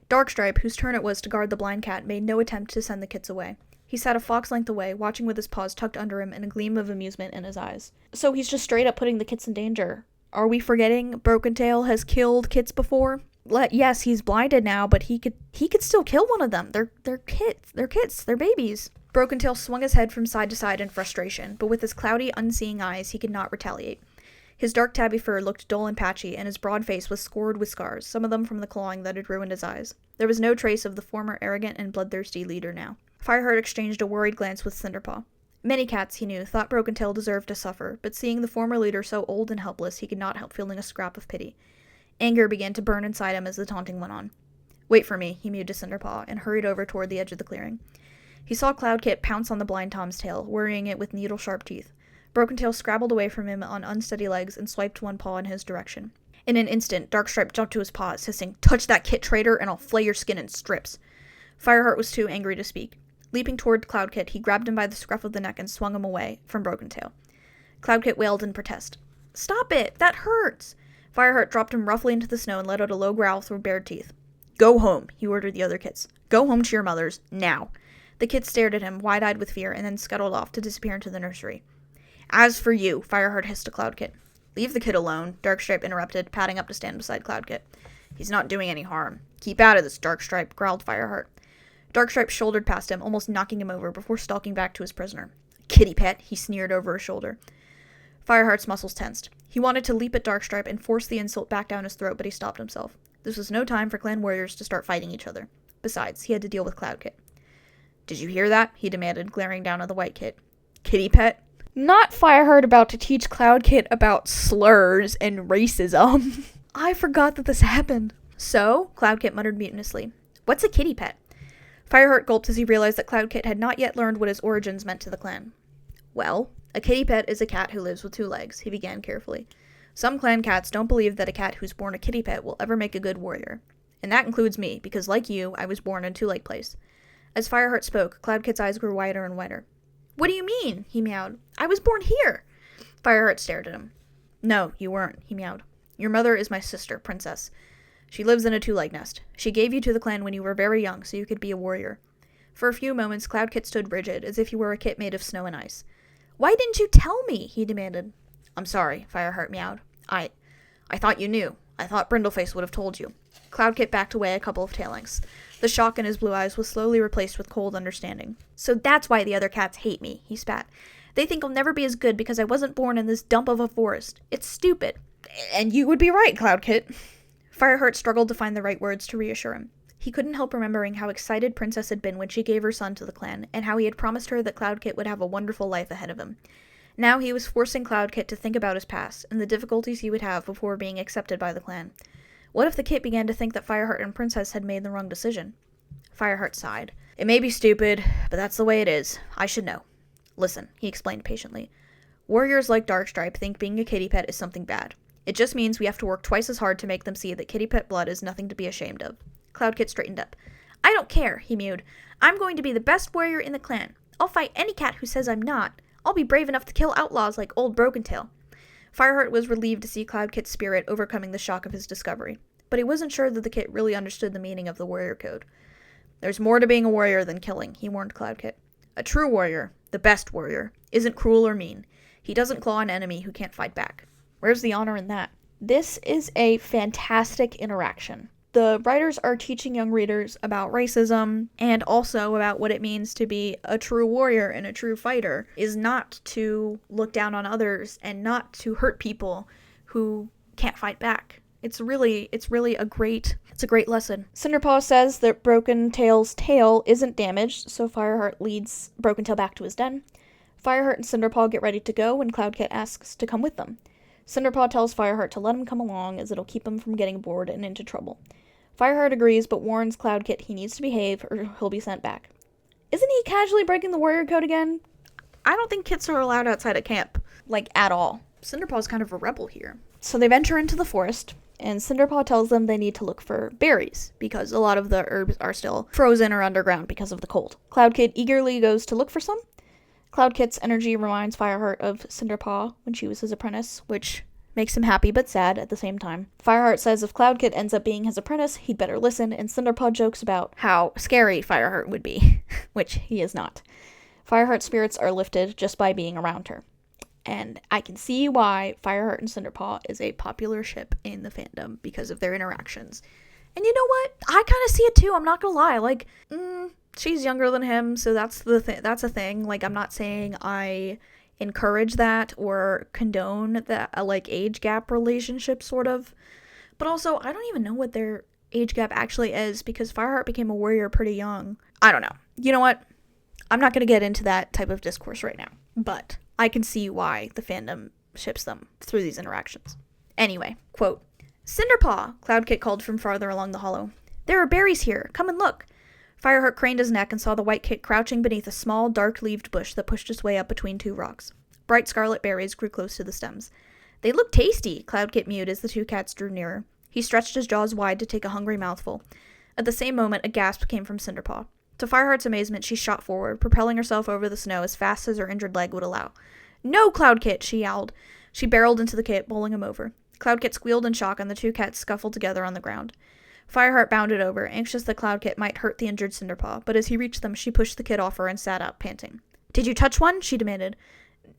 Darkstripe, whose turn it was to guard the blind cat, made no attempt to send the kits away. He sat a fox length away, watching with his paws tucked under him and a gleam of amusement in his eyes. So he's just straight up putting the kits in danger. Are we forgetting Broken-Tail has killed kits before? Yes, he's blinded now, but he could still kill one of them. They're kits. They're babies. Broken-Tail swung his head from side to side in frustration, but with his cloudy, unseeing eyes, he could not retaliate. His dark tabby fur looked dull and patchy, and his broad face was scored with scars, some of them from the clawing that had ruined his eyes. There was no trace of the former arrogant and bloodthirsty leader now. Fireheart exchanged a worried glance with Cinderpaw. Many cats, he knew, thought Broken-Tail deserved to suffer, but seeing the former leader so old and helpless, he could not help feeling a scrap of pity. Anger began to burn inside him as the taunting went on. "Wait for me," he mewed to Cinderpaw, and hurried over toward the edge of the clearing. He saw Cloudkit pounce on the blind Tom's tail, worrying it with needle-sharp teeth. Broken-Tail scrabbled away from him on unsteady legs and swiped one paw in his direction. In an instant, Darkstripe jumped to his paws, hissing, "Touch that kit, traitor, and I'll flay your skin in strips." Fireheart was too angry to speak. Leaping toward Cloudkit, he grabbed him by the scruff of the neck and swung him away from Broken-Tail. Cloudkit wailed in protest. "Stop it! That hurts!" Fireheart dropped him roughly into the snow and let out a low growl through bared teeth. "Go home," he ordered the other kits. "Go home to your mothers, now." The kits stared at him, wide-eyed with fear, and then scuttled off to disappear into the nursery. "As for you," Fireheart hissed to Cloudkit. "Leave the kid alone," Darkstripe interrupted, padding up to stand beside Cloudkit. "He's not doing any harm." "Keep out of this, Darkstripe," growled Fireheart. Darkstripe shouldered past him, almost knocking him over, before stalking back to his prisoner. "Kitty pet," he sneered over his shoulder. Fireheart's muscles tensed. He wanted to leap at Darkstripe and force the insult back down his throat, but he stopped himself. This was no time for clan warriors to start fighting each other. Besides, he had to deal with Cloudkit. "Did you hear that?" he demanded, glaring down at the white kit. "Kitty pet?" Not Fireheart about to teach Cloudkit about slurs and racism. I forgot that this happened. "So?" Cloudkit muttered mutinously. "What's a kitty pet?" Fireheart gulped as he realized that Cloudkit had not yet learned what his origins meant to the clan. "Well, a kitty pet is a cat who lives with 2 legs, he began carefully. "Some clan cats don't believe that a cat who's born a kitty pet will ever make a good warrior. And that includes me, because like you, I was born in a 2-leg place." As Fireheart spoke, Cloudkit's eyes grew wider and wider. "What do you mean?" he meowed. "I was born here." Fireheart stared at him. "No, you weren't," he meowed. "Your mother is my sister, Princess. She lives in a 2-leg nest. She gave you to the clan when you were very young, so you could be a warrior." For a few moments, Cloudkit stood rigid, as if he were a kit made of snow and ice. "Why didn't you tell me?" he demanded. "I'm sorry," Fireheart meowed. I thought you knew. I thought Brindleface would have told you." Cloudkit backed away a couple of tail lengths. The shock in his blue eyes was slowly replaced with cold understanding. "So that's why the other cats hate me," he spat. "They think I'll never be as good because I wasn't born in this dump of a forest. It's stupid." "And you would be right, Cloudkit." Fireheart struggled to find the right words to reassure him. He couldn't help remembering how excited Princess had been when she gave her son to the clan, and how he had promised her that Cloudkit would have a wonderful life ahead of him. Now he was forcing Cloudkit to think about his past, and the difficulties he would have before being accepted by the clan. What if the kit began to think that Fireheart and Princess had made the wrong decision? Fireheart sighed. "It may be stupid, but that's the way it is. I should know." "Listen," he explained patiently. "Warriors like Darkstripe think being a kitty pet is something bad. It just means we have to work twice as hard to make them see that kitty pet blood is nothing to be ashamed of." Cloudkit straightened up. "I don't care," he mewed. "I'm going to be the best warrior in the clan. I'll fight any cat who says I'm not. I'll be brave enough to kill outlaws like old Broken-Tail." Fireheart was relieved to see Cloudkit's spirit overcoming the shock of his discovery, but he wasn't sure that the kit really understood the meaning of the warrior code. "There's more to being a warrior than killing," he warned Cloudkit. "A true warrior, the best warrior, isn't cruel or mean. He doesn't claw an enemy who can't fight back. Where's the honor in that?" This is a fantastic interaction. The writers are teaching young readers about racism and also about what it means to be a true warrior and a true fighter is not to look down on others and not to hurt people who can't fight back. It's really a great lesson. Cinderpaw says that Broken Tail's tail isn't damaged, so Fireheart leads Broken Tail back to his den. Fireheart and Cinderpaw get ready to go when Cloudkit asks to come with them. Cinderpaw tells Fireheart to let him come along as it'll keep him from getting bored and into trouble. Fireheart agrees but warns Cloudkit he needs to behave or he'll be sent back. Isn't he casually breaking the warrior code again? I don't think kits are allowed outside of camp, at all. Cinderpaw's kind of a rebel here. So they venture into the forest, and Cinderpaw tells them they need to look for berries, because a lot of the herbs are still frozen or underground because of the cold. Cloudkit eagerly goes to look for some. Cloudkit's energy reminds Fireheart of Cinderpaw when she was his apprentice, which makes him happy but sad at the same time. Fireheart says if Cloudkit ends up being his apprentice, he'd better listen, and Cinderpaw jokes about how scary Fireheart would be, which he is not. Fireheart's spirits are lifted just by being around her. And I can see why Fireheart and Cinderpaw is a popular ship in the fandom because of their interactions. And you know what? I kind of see it too, I'm not gonna lie. She's younger than him, so that's a thing. I'm not saying I encourage that or condone that age gap relationship sort of, but also I don't even know what their age gap actually is because Fireheart became a warrior pretty young. I don't know. You know what? I'm not going to get into that type of discourse right now, but I can see why the fandom ships them through these interactions. Anyway, quote, "Cinderpaw," Cloudkit called from farther along the hollow. "There are berries here. Come and look." Fireheart craned his neck and saw the white kit crouching beneath a small, dark-leaved bush that pushed its way up between two rocks. Bright scarlet berries grew close to the stems. "They look tasty," Cloudkit mewed as the two cats drew nearer. He stretched his jaws wide to take a hungry mouthful. At the same moment, a gasp came from Cinderpaw. To Fireheart's amazement, she shot forward, propelling herself over the snow as fast as her injured leg would allow. "No, Cloudkit!" she yowled. She barreled into the kit, bowling him over. Cloudkit squealed in shock, and the two cats scuffled together on the ground. Fireheart bounded over, anxious that Cloudkit might hurt the injured Cinderpaw, but as he reached them, she pushed the kit off her and sat up, panting. "Did you touch one?" she demanded.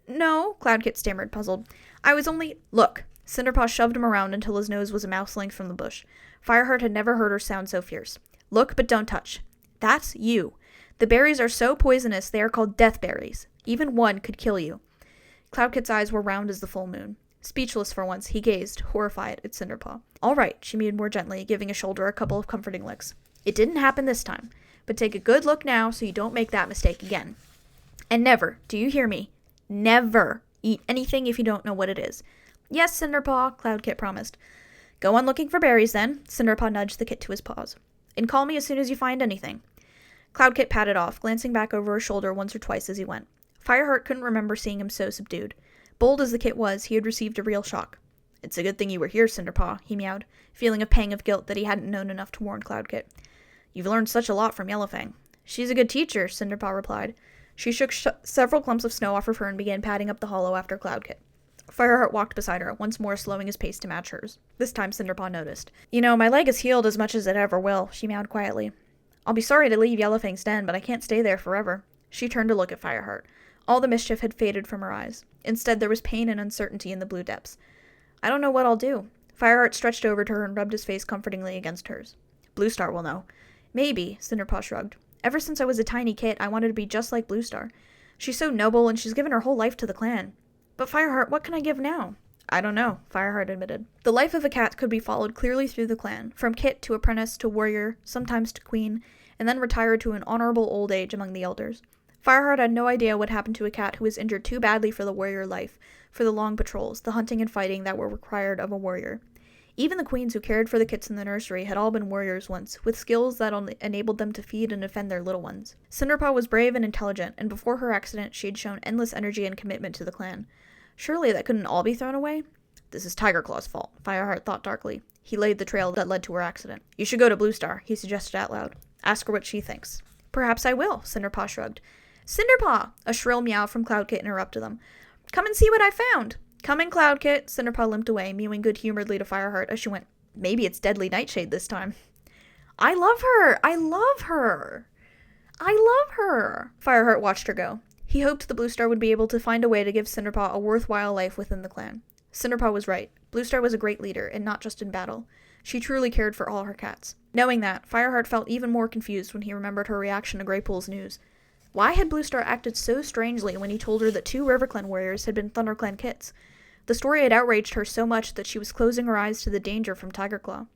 "No," Cloudkit stammered, puzzled. "I was only—" "Look!" Cinderpaw shoved him around until his nose was a mouse length from the bush. Fireheart had never heard her sound so fierce. "Look, but don't touch. That's you. The berries are so poisonous they are called death berries. Even one could kill you." Cloudkit's eyes were round as the full moon. Speechless for once, he gazed, horrified, at Cinderpaw. "All right," she mewed more gently, giving his shoulder a couple of comforting licks. "It didn't happen this time, but take a good look now so you don't make that mistake again. And never, do you hear me? Never eat anything if you don't know what it is." "Yes, Cinderpaw," Cloudkit promised. "Go on looking for berries, then." Cinderpaw nudged the kit to his paws. "And call me as soon as you find anything." Cloudkit padded off, glancing back over his shoulder once or twice as he went. Fireheart couldn't remember seeing him so subdued. Bold as the kit was, he had received a real shock. "It's a good thing you were here, Cinderpaw," he meowed, feeling a pang of guilt that he hadn't known enough to warn Cloudkit. "You've learned such a lot from Yellowfang." "She's a good teacher," Cinderpaw replied. She shook several clumps of snow off her fur and began padding up the hollow after Cloudkit. Fireheart walked beside her, once more slowing his pace to match hers. This time Cinderpaw noticed. "You know, my leg is healed as much as it ever will," she meowed quietly. "I'll be sorry to leave Yellowfang's den, but I can't stay there forever." She turned to look at Fireheart. All the mischief had faded from her eyes. Instead, there was pain and uncertainty in the blue depths. "I don't know what I'll do." Fireheart stretched over to her and rubbed his face comfortingly against hers. "Bluestar will know." "Maybe," Cinderpaw shrugged. "Ever since I was a tiny kit, I wanted to be just like Bluestar. She's so noble, and she's given her whole life to the clan. But Fireheart, what can I give now?" "I don't know," Fireheart admitted. The life of a cat could be followed clearly through the clan, from kit to apprentice to warrior, sometimes to queen, and then retired to an honorable old age among the elders. Fireheart had no idea what happened to a cat who was injured too badly for the warrior life, for the long patrols, the hunting and fighting that were required of a warrior. Even the queens who cared for the kits in the nursery had all been warriors once, with skills that enabled them to feed and defend their little ones. Cinderpaw was brave and intelligent, and before her accident she had shown endless energy and commitment to the clan. Surely that couldn't all be thrown away? "This is Tigerclaw's fault," Fireheart thought darkly. He laid the trail that led to her accident. "You should go to Bluestar," he suggested out loud. "Ask her what she thinks." "Perhaps I will," Cinderpaw shrugged. "Cinderpaw!" A shrill meow from Cloudkit interrupted them. "Come and see what I found!" Coming, Cloudkit, Cinderpaw limped away, mewing good-humoredly to Fireheart as she went, maybe it's Deadly Nightshade this time. I love her! I love her! I love her! Fireheart watched her go. He hoped the Blue Star would be able to find a way to give Cinderpaw a worthwhile life within the clan. Cinderpaw was right. Blue Star was a great leader, and not just in battle. She truly cared for all her cats. Knowing that, Fireheart felt even more confused when he remembered her reaction to Greypool's news. Why had Blue Star acted so strangely when he told her that 2 RiverClan warriors had been ThunderClan kits? The story had outraged her so much that she was closing her eyes to the danger from Tigerclaw.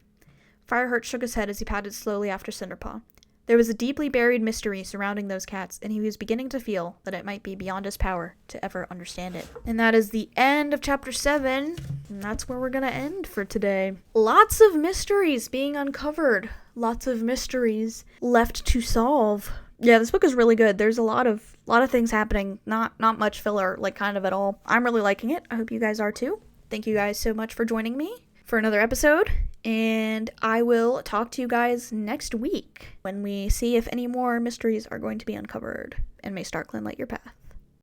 Fireheart shook his head as he padded slowly after Cinderpaw. There was a deeply buried mystery surrounding those cats, and he was beginning to feel that it might be beyond his power to ever understand it. And that is the end of Chapter 7, and that's where we're gonna end for today. Lots of mysteries being uncovered. Lots of mysteries left to solve. Yeah, this book is really good. There's a lot of things happening. Not much filler, like, kind of at all. I'm really liking it. I hope you guys are too. Thank you guys so much for joining me for another episode, and I will talk to you guys next week when we see if any more mysteries are going to be uncovered and may StarClan light your path.